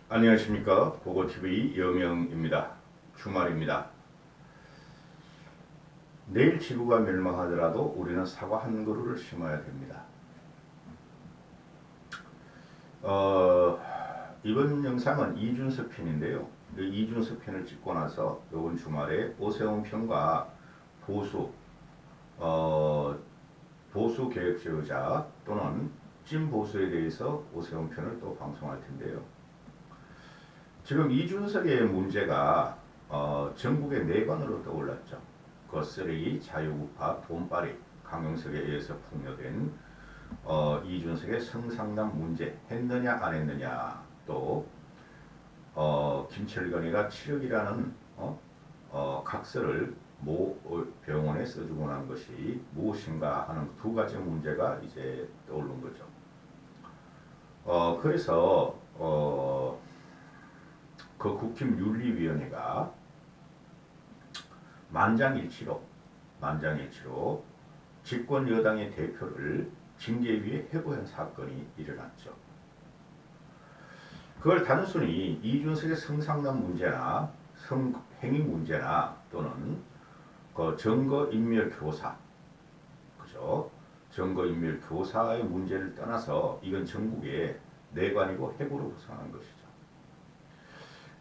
안녕하십니까. 고고TV 여명입니다. 주말입니다. 내일 지구가 멸망하더라도 우리는 사과 한 그루를 심어야 됩니다. 이번 영상은 이준석 편인데요. 이준석 편을 찍고 나서 이번 주말에 오세훈 편과 보수, 보수 개혁주의자 또는 찐 보수에 대해서 오세훈 편을 또 방송할 텐데요. 지금 이준석의 문제가 전국의 내관으로 떠올랐죠. 그 쓰레기, 자유우파, 돈벌이, 강용석에 의해서 폭로된 이준석의 성상남 문제 했느냐 안 했느냐, 또 김철건이가 7억이라는 각서를 모 병원에 써주고 난 것이 무엇인가 하는 두 가지 문제가 이제 떠오른 거죠. 그래서 그 국힘윤리위원회가 만장일치로 집권 여당의 대표를 징계위에 해고한 사건이 일어났죠. 그걸 단순히 이준석의 성상남 문제나 성행위 문제나 또는 그 증거인멸 교사, 그죠? 증거인멸 교사의 문제를 떠나서 이건 전국의 내관이고 해고로 구성한 것이죠.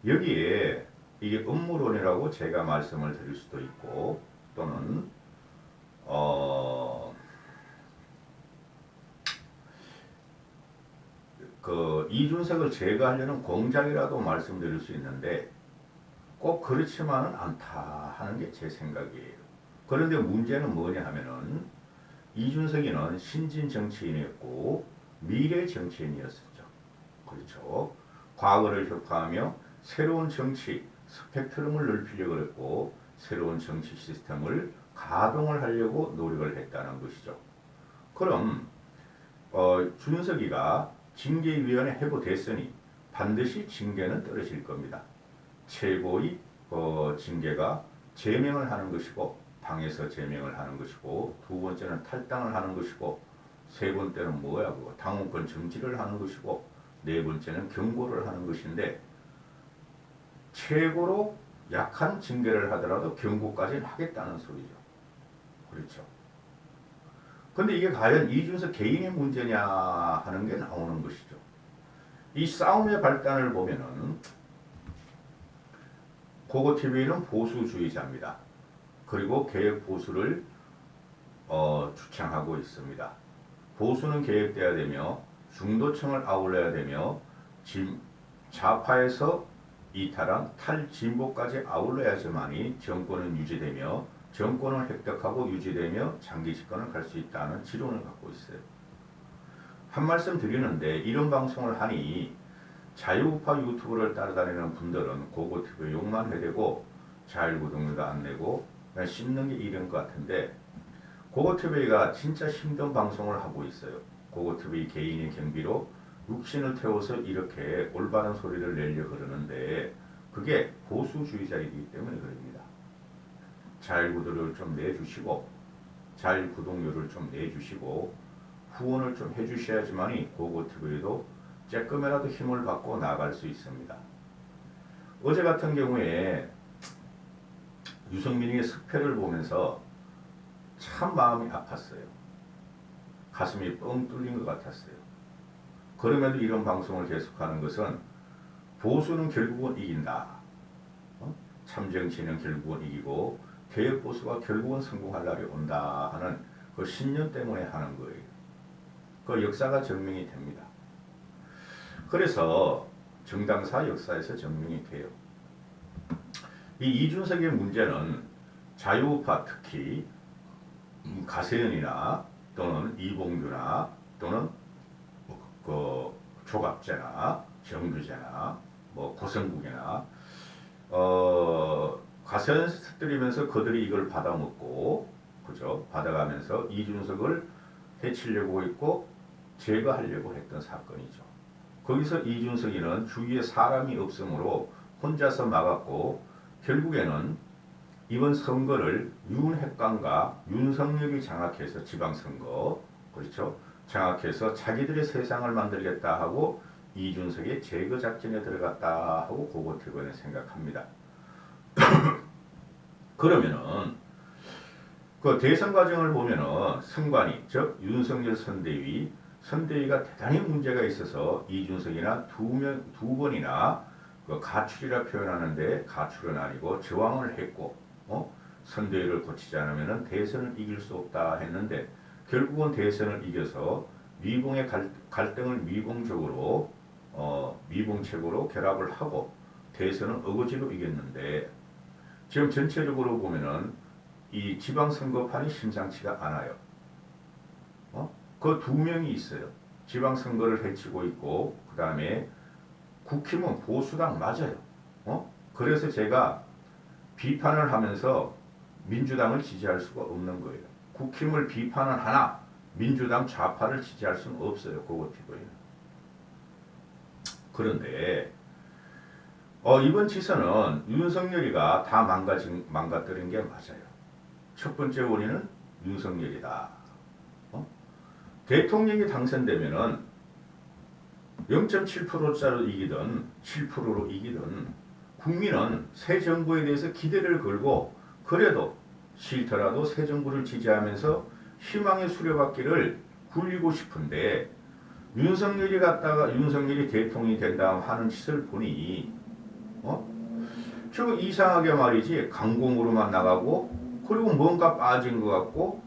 여기에 이게 음모론이라고 제가 말씀을 드릴 수도 있고, 또는 그 이준석을 제거하려는 공작이라도 말씀드릴 수 있는데 꼭 그렇지만은 않다 하는 게 제 생각이에요. 그런데 문제는 뭐냐 하면은 이준석이는 신진 정치인이었고 미래 정치인이었었죠. 그렇죠. 과거를 혁파하며 새로운 정치 스펙트럼을 넓히려고 했고 새로운 정치 시스템을 가동을 하려고 노력을 했다는 것이죠. 그럼 준석이가 징계위원회 해고됐으니 반드시 징계는 떨어질 겁니다. 최고의 징계가 제명을 하는 것이고 당에서 제명을 하는 것이고, 두 번째는 탈당을 하는 것이고, 세 번째는 뭐야 그거 당원권 정지를 하는 것이고, 네 번째는 경고를 하는 것인데, 최고로 약한 징계를 하더라도 경고까지는 하겠다는 소리죠. 그렇죠. 근데 이게 과연 이준석 개인의 문제냐 하는 게 나오는 것이죠. 이 싸움의 발단을 보면은 고고TV는 보수주의자입니다. 그리고 개혁 보수를 주창하고 있습니다. 보수는 개혁돼야 되며 중도층을 아울러야 되며 좌파에서 이탈한 탈진보까지 아울러야지만이 정권은 유지되며 정권을 획득하고 유지되며 장기 집권을 갈 수 있다는 지론을 갖고 있어요. 한 말씀 드리는데 이런 방송을 하니 자유우파 유튜브를 따라다니는 분들은 고고TV 욕만 해대고 자율구독료도 안 내고 그냥 씹는 게 이런 것 같은데, 고고TV가 진짜 힘든 방송을 하고 있어요. 고고TV 개인의 경비로 육신을 태워서 이렇게 올바른 소리를 내려 그러는데 그게 보수주의자이기 때문에 그럽니다. 자율구독료를 좀 내주시고 자율구독료를 좀 내주시고 후원을 좀 해주셔야지만이 고고TV도 조금이라도 힘을 받고 나갈 수 있습니다. 어제 같은 경우에 유승민의 스패를 보면서 참 마음이 아팠어요. 가슴이 뻥 뚫린 것 같았어요. 그럼에도 이런 방송을 계속하는 것은 보수는 결국은 이긴다. 참정치는 결국은 이기고 개혁보수가 결국은 성공할 날이 온다 하는 그 신념 때문에 하는 거예요. 그 역사가 증명이 됩니다. 그래서 정당사 역사에서 증명이 돼요. 이 이준석의 문제는 자유우파, 특히 가세연이나 또는 이봉규나 또는 그 조갑제나 정규제나 뭐 고성국이나 가세연 터뜨리면서 그들이 이걸 받아먹고, 그죠? 받아가면서 이준석을 해치려고 했고 제거하려고 했던 사건이죠. 거기서 이준석이는 주위에 사람이 없으므로 혼자서 막았고, 결국에는 이번 선거를 윤핵관과 윤석열이 장악해서 지방선거, 그렇죠? 장악해서 자기들의 세상을 만들겠다 하고 이준석의 제거 작전에 들어갔다 하고 고고택원에 생각합니다. 그러면은 그 대선 과정을 보면은 선관위 즉 윤석열 선대위가 대단히 문제가 있어서 이준석이나 두 번이나 그 가출이라 표현하는데 가출은 아니고 저항을 했고 선대위를 고치지 않으면은 대선을 이길 수 없다 했는데 결국은 대선을 이겨서 미봉의 갈등을 미봉적으로 미봉책으로 결합을 하고 대선은 어거지로 이겼는데 지금 전체적으로 보면은 이 지방선거판이 심상치가 않아요. 그 두 명이 있어요. 지방선거를 해치고 있고 그 다음에 국힘은 보수당 맞아요. 그래서 제가 비판을 하면서 민주당을 지지할 수가 없는 거예요. 국힘을 비판을 하나 민주당 좌파를 지지할 수는 없어요. 고고티브에는. 그런데 이번 지선은 윤석열이가 다 망가뜨린 게 맞아요. 첫 번째 원인은 윤석열이다. 대통령이 당선되면은 0.7%짜리 이기든 7%로 이기든 국민은 새 정부에 대해서 기대를 걸고 그래도 싫더라도 새 정부를 지지하면서 희망의 수레바퀴를 굴리고 싶은데 윤석열이 대통령이 된 다음 하는 짓을 보니 저 이상하게 말이지 강공으로만 나가고 그리고 뭔가 빠진 것 같고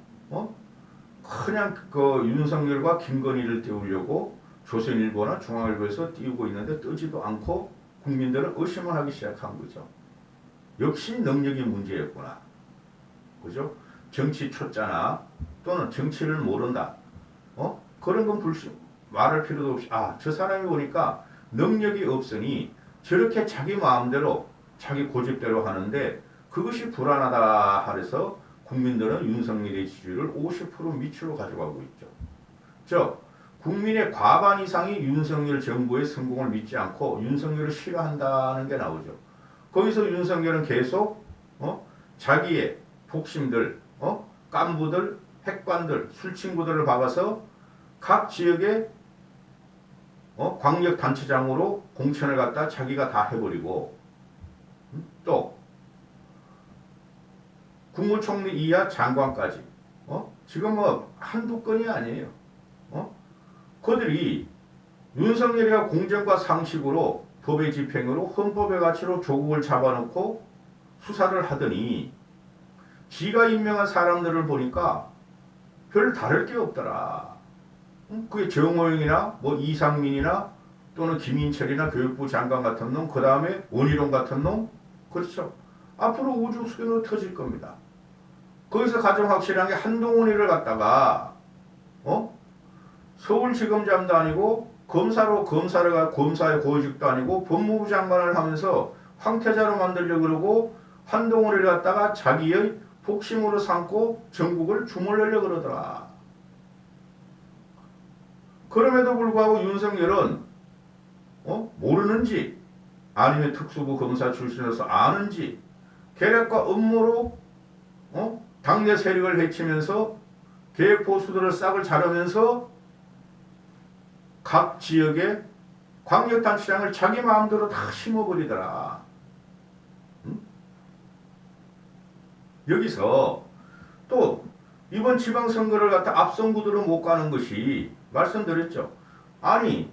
그냥 그 윤석열과 김건희를 띄우려고 조선일보나 중앙일보에서 띄우고 있는데 뜨지도 않고 국민들은 의심을 하기 시작한 거죠. 역시 능력이 문제였구나. 그죠? 정치 초짜나 또는 정치를 모른다. 그런 건 말할 필요도 없이 저 사람이 보니까 능력이 없으니 저렇게 자기 마음대로 자기 고집대로 하는데 그것이 불안하다 하면서 국민들은 윤석열의 지지율을 50% 밑으로 가져가고 있죠. 즉 국민의 과반 이상이 윤석열 정부의 성공을 믿지 않고 윤석열을 싫어한다는 게 나오죠. 거기서 윤석열은 계속 자기의 복심들, 깐부들, 핵관들, 술친구들을 박아서 각 지역의 광역단체장으로 공천을 갖다 자기가 다 해버리고 또 국무총리 이하 장관까지 지금 한두 건이 아니에요. 그들이 윤석열이가 공정과 상식으로 법의 집행으로 헌법의 가치로 조국을 잡아놓고 수사를 하더니 지가 임명한 사람들을 보니까 별 다를 게 없더라. 그게 정호영이나 이상민이나 또는 김인철이나 교육부 장관 같은 놈, 그 다음에 원희룡 같은 놈, 그렇죠. 앞으로 우주 수준으로 터질 겁니다. 거기서 가장 확실한 게 한동훈이를 갖다가 서울지검장도 아니고 검사의 고위직도 아니고 법무부 장관을 하면서 황태자로 만들려고 그러고 한동훈이를 갖다가 자기의 복심으로 삼고 전국을 주물르려고 그러더라. 그럼에도 불구하고 윤석열은 모르는지 아니면 특수부 검사 출신으로서 아는지 계략과 음모로 당내 세력을 해치면서 계획보수들을 싹을 자르면서 각 지역의 광역단체장을 자기 마음대로 다 심어버리더라. 여기서 또 이번 지방선거를 갖다 앞선 구도로 못 가는 것이 말씀드렸죠. 아니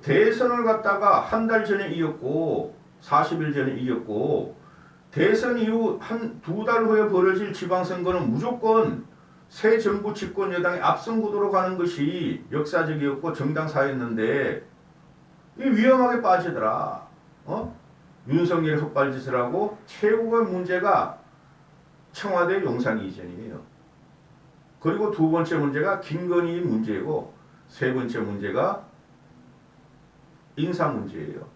대선을 갖다가 한 달 전에 이겼고 40일 전에 이겼고 대선 이후 한 두 달 후에 벌어질 지방선거는 무조건 새 정부 집권 여당의 앞선 구도로 가는 것이 역사적이었고 정당사였는데 이 위험하게 빠지더라. 윤석열이 헛발짓을 하고 최고의 문제가 청와대 용산 이전이에요. 그리고 두 번째 문제가 김건희 문제이고 세 번째 문제가 인사 문제예요.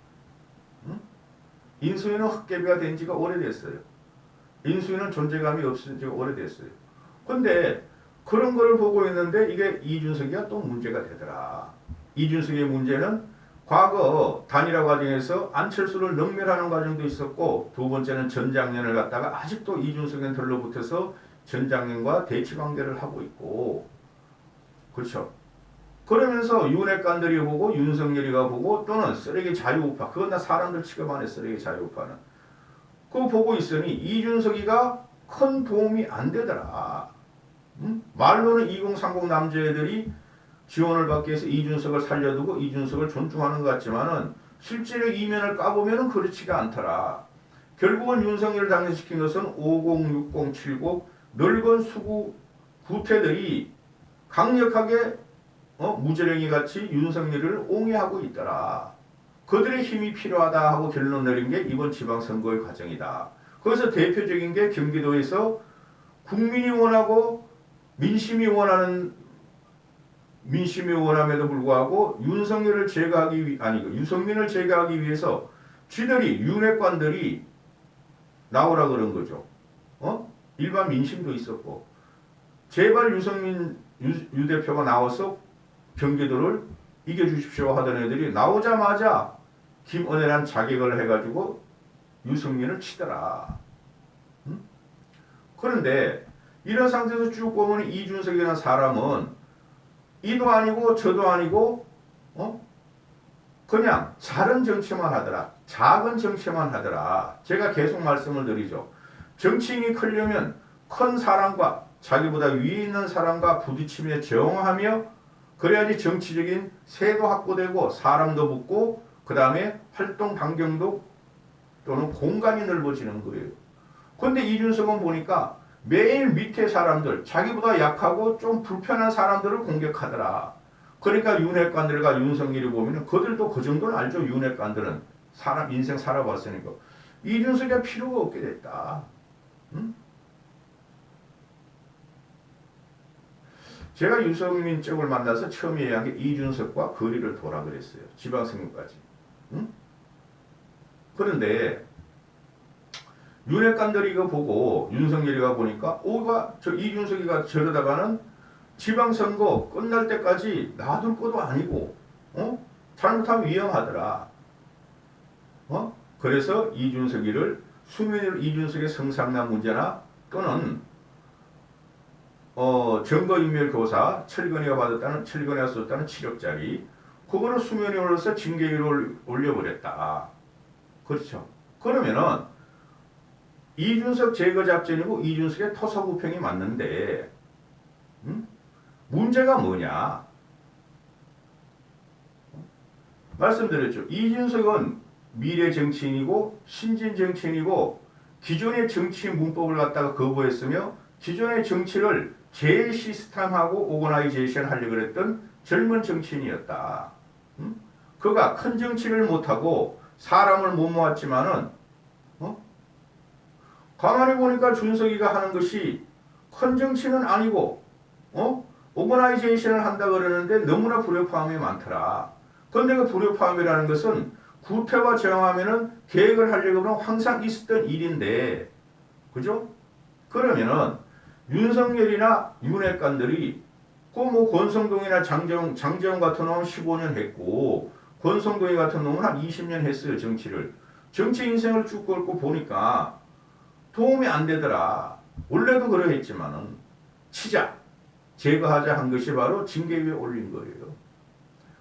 인수위는 헛개비가 된 지가 오래됐어요. 인수위는 존재감이 없은 지가 오래됐어요. 근데 그런 걸 보고 있는데 이게 이준석이가 또 문제가 되더라. 이준석의 문제는 과거 단일화 과정에서 안철수를 능멸하는 과정도 있었고 두 번째는 전장년을 갖다가 아직도 이준석에 들러붙어서 전장년과 대치관계를 하고 있고 그렇죠. 그러면서 윤핵관들이 보고 윤석열이가 보고 또는 쓰레기 자유우파 그건 다 사람들 취급 안 해. 쓰레기 자유우파는 그거 보고 있으니 이준석이가 큰 도움이 안 되더라. 응? 말로는 2030 남자애들이 지원을 받기 위해서 이준석을 살려두고 이준석을 존중하는 것 같지만은 실제로 이면을 까보면은 그렇지가 않더라. 결국은 윤석열을 당선시킨 것은 50, 60, 70 늙은 수구 구태들이 강력하게 무저랭이 같이 윤석열을 옹호하고 있더라. 그들의 힘이 필요하다 하고 결론 내린 게 이번 지방선거의 과정이다. 거기서 대표적인 게 경기도에서 국민이 원하고 민심이 원함에도 불구하고 윤석열을 제거하기 유승민을 제거하기 위해서 쥐들이 윤핵관들이 나오라 그런 거죠. 일반 민심도 있었고 제발 유승민 유 대표가 나와서 경기도를 이겨주십시오 하던 애들이 나오자마자 김은혜란 자객을 해가지고 유승민을 치더라. 응? 그런데 이런 상태에서 쭉 보면 이준석이라는 사람은 이도 아니고 저도 아니고 그냥 작은 정치만 하더라. 작은 정치만 하더라. 제가 계속 말씀을 드리죠. 정치인이 크려면 큰 사람과 자기보다 위에 있는 사람과 부딪히며 정하며 그래야지 정치적인 세도 확보되고 사람도 붙고 그 다음에 활동 반경도 또는 공간이 넓어지는 거예요. 그런데 이준석은 보니까 매일 밑에 사람들 자기보다 약하고 좀 불편한 사람들을 공격하더라. 그러니까 윤핵관들과 윤석열이 보면 그들도 그 정도는 알죠. 윤핵관들은 사람 인생 살아봤으니까 이준석이 필요가 없게 됐다. 응? 제가 유승민 쪽을 만나서 처음 얘기한 게 이준석과 거리를 둬라 그랬어요. 지방선거까지. 응? 그런데 윤핵관들이 이거 보고 윤석열이가 보니까 저 이준석이가 저러다가는 지방선거 끝날 때까지 놔둘 것도 아니고 잘못하면 위험하더라. 그래서 이준석의 성상남 문제나 또는 증거인멸교사 철건이가 썼다는 7억짜리 그거를 수면에 올려서 징계위를 올려버렸다. 그렇죠. 그러면은 이준석 제거 작전이고 이준석의 토사구팽이 맞는데 문제가 뭐냐? 말씀드렸죠. 이준석은 미래 정치인이고 신진 정치인이고 기존의 정치 문법을 갖다가 거부했으며 기존의 정치를 재시스템하고 오거나이제이션 하려고 했던 젊은 정치인이었다. 그가 큰 정치를 못하고 사람을 못 모았지만은 가만히 보니까 준석이가 하는 것이 큰 정치는 아니고 오거나이제이션을 한다 그러는데 너무나 불협화음이 많더라. 그런데 그 불협화음이라는 것은 구태와 정하면은 계획을 하려고 하면 항상 있었던 일인데 그죠? 그러면은 윤석열이나 윤핵관들이 권성동이나 장재원 같은 놈은 15년 했고 권성동이 같은 놈은 한 20년 했어요. 정치를. 정치 인생을 쭉 긁고 보니까 도움이 안 되더라. 원래도 그러했지만은 치자, 제거하자 한 것이 바로 징계위에 올린 거예요.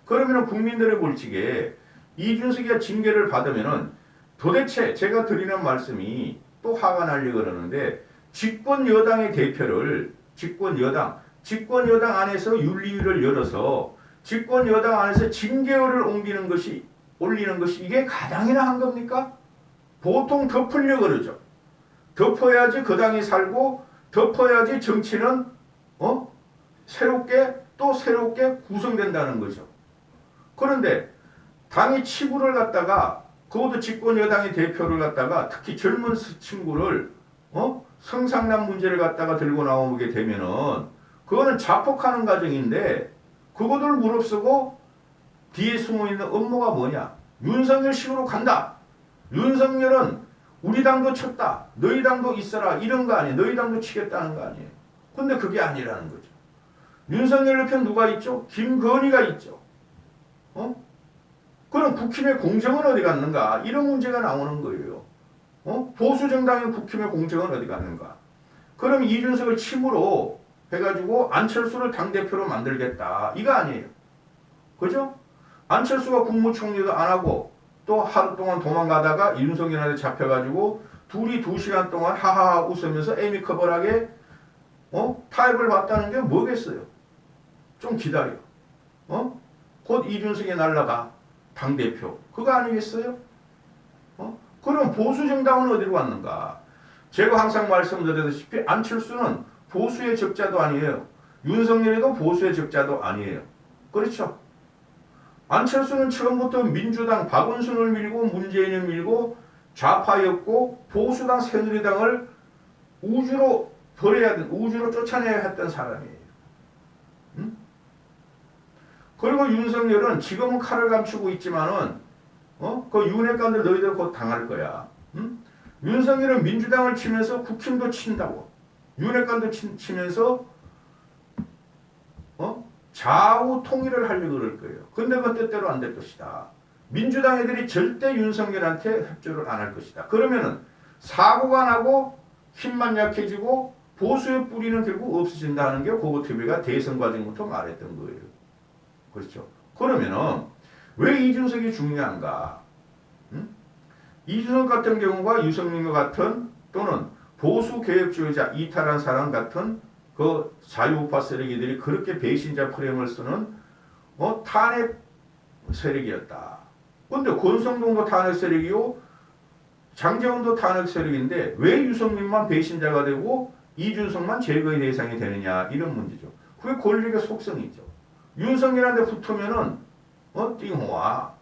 그러면 국민들의 볼직에 이준석이가 징계를 받으면은 도대체 제가 드리는 말씀이 또 화가 나려고 그러는데 집권 여당의 대표를 집권 여당 안에서 윤리위를 열어서 집권 여당 안에서 징계위를 올리는 것이 이게 가당이나 한 겁니까? 보통 덮으려고 그러죠. 덮어야지 그 당이 살고 덮어야지 정치는 새롭게 구성된다는 거죠. 그런데 당이 치부를 갖다가 그것도 집권 여당의 대표를 갖다가 특히 젊은 친구를 성상남 문제를 갖다가 들고 나오게 되면은 그거는 자폭하는 과정인데 그것을 무릅쓰고 뒤에 숨어있는 업무가 뭐냐? 윤석열식으로 간다. 윤석열은 우리 당도 쳤다. 너희 당도 있어라. 이런 거 아니에요. 너희 당도 치겠다는 거 아니에요. 근데 그게 아니라는 거죠. 윤석열 편 누가 있죠? 김건희가 있죠. 그럼 국힘의 공정은 어디 갔는가? 이런 문제가 나오는 거예요. 보수 정당의 국힘의 공정은 어디 갔는가? 그럼 이준석을 침으로 해가지고 안철수를 당대표로 만들겠다. 이거 아니에요. 그죠? 안철수가 국무총리도 안 하고 또 하루 동안 도망가다가 윤석열한테 잡혀가지고 둘이 2시간 동안 하하하 웃으면서 애미커벌하게 타협을 봤다는 게 뭐겠어요? 좀 기다려. 곧 이준석이 날라가. 당대표. 그거 아니겠어요? 그럼 보수 정당은 어디로 갔는가? 제가 항상 말씀드렸다시피 안철수는 보수의 적자도 아니에요. 윤석열이도 보수의 적자도 아니에요. 그렇죠? 안철수는 처음부터 민주당 박원순을 밀고 문재인을 밀고 좌파였고 보수당 새누리당을 우주로 우주로 쫓아내야 했던 사람이에요. 응? 그리고 윤석열은 지금은 칼을 감추고 있지만은 그 윤핵관들 너희들 곧 당할 거야. 응? 윤석열은 민주당을 치면서 국힘도 친다고. 윤핵관도 치면서 좌우 통일을 하려고 그럴 거예요. 근데 그 뜻대로 안 될 것이다. 민주당 애들이 절대 윤석열한테 협조를 안 할 것이다. 그러면은 사고가 나고 힘만 약해지고 보수의 뿌리는 결국 없어진다는 게 고고TV가 대선 과정부터 말했던 거예요. 그렇죠. 그러면은 왜 이준석이 중요한가? 응? 이준석 같은 경우가 유승민과 같은 또는 보수 개혁주의자 이탈한 사람 같은 그 자유우파 세력이들이 그렇게 배신자 프레임을 쓰는 탄핵 세력이었다. 근데 권성동도 탄핵 세력이요, 장제원도 탄핵 세력인데 왜 유승민만 배신자가 되고 이준석만 제거의 대상이 되느냐 이런 문제죠. 그게 권력의 속성이죠. 윤석열한테 붙으면은 띵호아,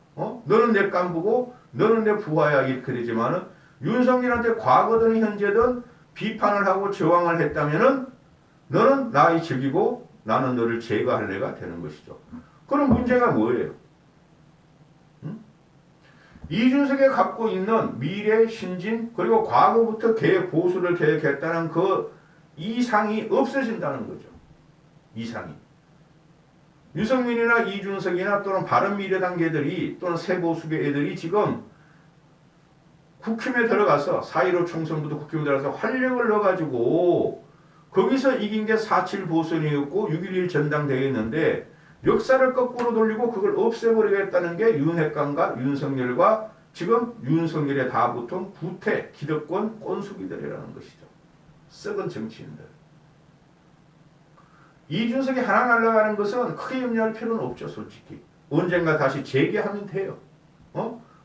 너는 내 깐부고 너는 내 부하야 이렇게 되지만은 윤석열한테 과거든 현재든 비판을 하고 저항을 했다면은 너는 나의 적이고 나는 너를 제거할래가 되는 것이죠. 그럼 문제가 뭐예요? 응? 이준석이 갖고 있는 미래, 신진 그리고 과거부터 보수를 개혁했다는 그 이상이 없어진다는 거죠. 이상이. 유승민이나 이준석이나 또는 바른미래당계들이 또는 새보수계 애들이 지금 국힘에 들어가서 4.15 총선부터 국힘에 들어가서 활력을 넣어가지고 거기서 이긴 게 4.7 보선이었고 6.11 전당대회였는데 역사를 거꾸로 돌리고 그걸 없애버리겠다는 게 윤핵관과 윤석열과 지금 윤석열에 다 붙은 구태, 기득권, 꼰수기들이라는 것이죠. 썩은 정치인들. 이준석이 하나 날아가는 것은 크게 염려할 필요는 없죠. 솔직히. 언젠가 다시 재기하면 돼요.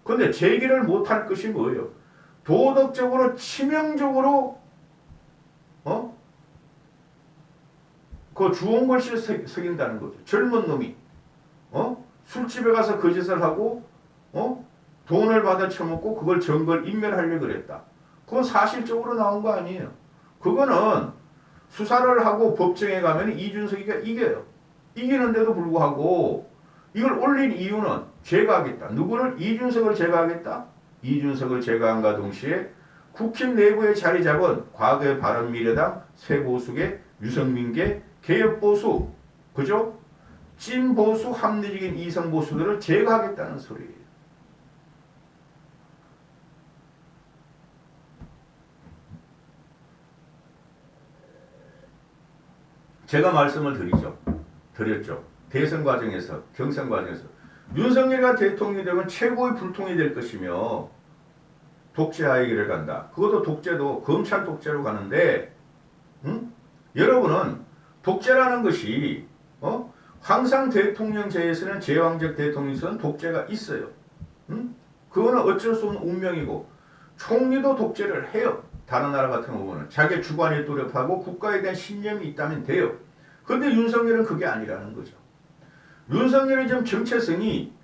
근데 재기를 못할 것이 뭐예요? 도덕적으로 치명적으로 그 주홍글씨를 새긴다는 거죠. 젊은 놈이 술집에 가서 거짓을 하고 돈을 받아 처먹고 그걸 증거를 인멸하려고 그랬다. 그건 사실적으로 나온 거 아니에요. 그거는 수사를 하고 법정에 가면 이준석이가 이겨요. 이기는데도 불구하고 이걸 올린 이유는 제거하겠다. 누구를? 이준석을 제거하겠다. 이준석을 제거함과 동시에 국힘 내부에 자리 잡은 과거의 바른미래당, 새보수계, 유승민계, 개혁보수, 그죠? 찐보수, 합리적인 이성보수들을 제거하겠다는 소리예요. 제가 말씀을 드렸죠. 대선 과정에서, 경선 과정에서 윤석열이가 대통령이 되면 최고의 불통이 될 것이며 독재하의 길을 간다. 그것도 독재도 검찰 독재로 가는데 여러분은 독재라는 것이 항상 대통령제에서는 제왕적 대통령에서는 독재가 있어요. 그거는 어쩔 수 없는 운명이고 총리도 독재를 해요. 다른 나라 같은 경우는 자기 주관에 뚜렷하고 국가에 대한 신념이 있다면 돼요. 그런데 윤석열은 그게 아니라는 거죠. 윤석열의 지금 정체성이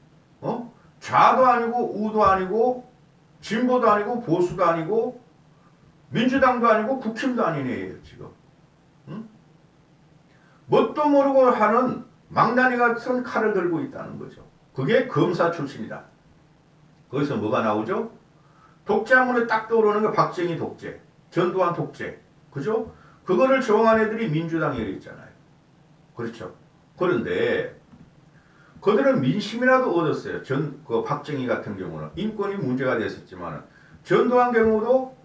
좌도 아니고 우도 아니고 진보도 아니고 보수도 아니고 민주당도 아니고 국힘도 아닌 애예요. 지금. 뭣도 모르고 하는 망나니 같은 칼을 들고 있다는 거죠. 그게 검사 출신이다. 거기서 뭐가 나오죠? 독재하면에 딱 떠오르는 게 박정희 독재, 전두환 독재, 그죠? 그거를 저항한 애들이 민주당이었잖아요. 그렇죠? 그런데 그들은 민심이라도 얻었어요. 그 박정희 같은 경우는 인권이 문제가 됐었지만 전두환 경우도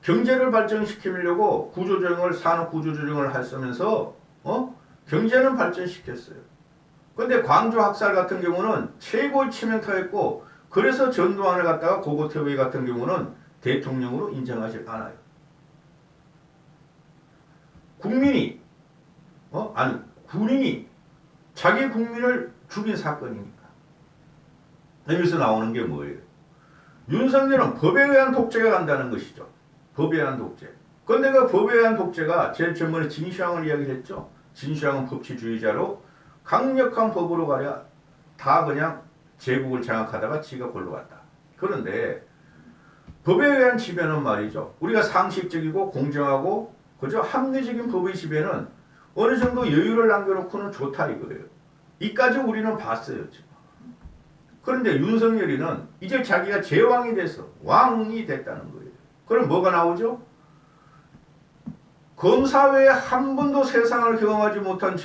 경제를 발전시키려고 구조조정을 산업 구조조정을 하면서 경제는 발전시켰어요. 근데 광주 학살 같은 경우는 최고의 치명타였고 그래서 전두환을 갖다가 고고태웨이 같은 경우는 대통령으로 인정하지 않아요. 국민이 아니 군인이 자기 국민을 죽인 사건이니까. 여기서 나오는 게 뭐예요? 윤석열은 법에 의한 독재가 간다는 것이죠. 법에 의한 독재. 그런데 그 법에 의한 독재가 제일 전번에 진시황을 이야기했죠. 진시황은 법치주의자로 강력한 법으로 가랴 다 그냥 제국을 장악하다가 지가 골로 갔다. 그런데 법에 의한 지배는 말이죠. 우리가 상식적이고 공정하고 그죠? 합리적인 법의 지배는 어느 정도 여유를 남겨놓고는 좋다 이거예요. 이까지 우리는 봤어요. 지금. 그런데 윤석열이는 이제 자기가 제왕이 돼서 왕이 됐다는 거예요. 그럼 뭐가 나오죠? 검사 외에 한 번도 세상을 경험하지 못한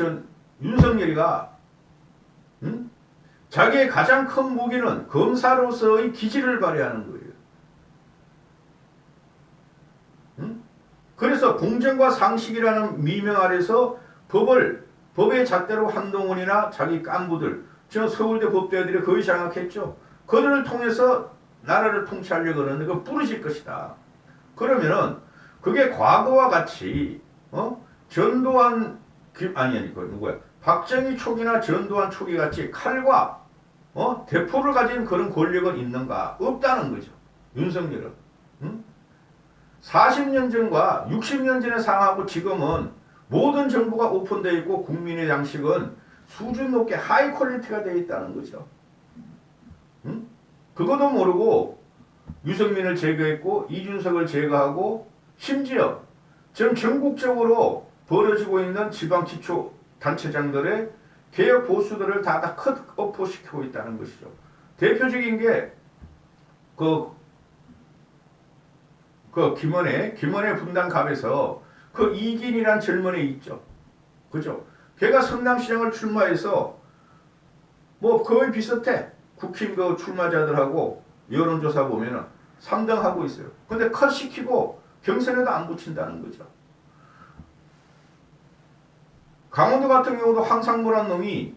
윤석열이가 자기의 가장 큰 무기는 검사로서의 기질을 발휘하는 거예요. 그래서 공정과 상식이라는 미명 아래서 법의 잣대로 한동훈이나 자기 깐부들, 저 서울대 법대들이 거의 장악했죠. 그들을 통해서 나라를 통치하려고 하는데 그거 부르실 것이다. 그러면은 그게 과거와 같이 전두환 박정희 초기나 전두환 초기 같이 칼과 대포를 가진 그런 권력은 있는가? 없다는 거죠. 윤석열은. 40년 전과 60년 전의 상황하고 지금은 모든 정보가 오픈되어 있고 국민의 양식은 수준 높게 하이 퀄리티가 되어 있다는 거죠. 그것도 모르고 유승민을 제거했고 이준석을 제거하고 심지어 지금 전국적으로 벌어지고 있는 지방지초 단체장들의 개혁 보수들을 다 컷오프 시키고 있다는 것이죠. 대표적인 게 김원의 분당갑에서 그 이긴이란 젊은이 있죠. 그죠? 걔가 성남시장을 출마해서 뭐 거의 비슷해. 국힘 그 출마자들하고 여론조사 보면은 3등 하고 있어요. 근데 컷 시키고 경선에도 안 붙인다는 거죠. 강원도 같은 경우도 황상무란 놈이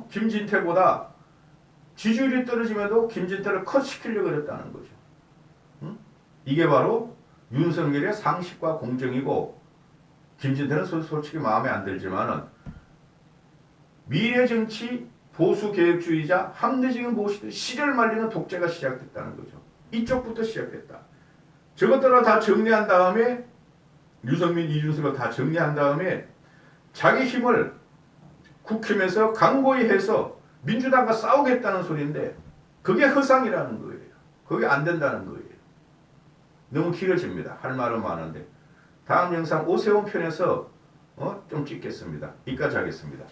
김진태보다 지지율이 떨어지면도 김진태를 컷 시키려고 그랬다는 거죠. 이게 바로 윤석열의 상식과 공정이고 김진태는 솔직히 마음에 안 들지만은 미래정치 보수개혁주의자 합리적인 보수들 시절 말리는 독재가 시작됐다는 거죠. 이쪽부터 시작됐다. 저것들을 다 정리한 다음에 유승민, 이준석을 다 정리한 다음에 자기 힘을 국힘에서 강고히 해서 민주당과 싸우겠다는 소리인데 그게 허상이라는 거예요. 그게 안 된다는 거예요. 너무 길어집니다. 할 말은 많은데 다음 영상 오세훈 편에서 좀 찍겠습니다. 이까지 하겠습니다.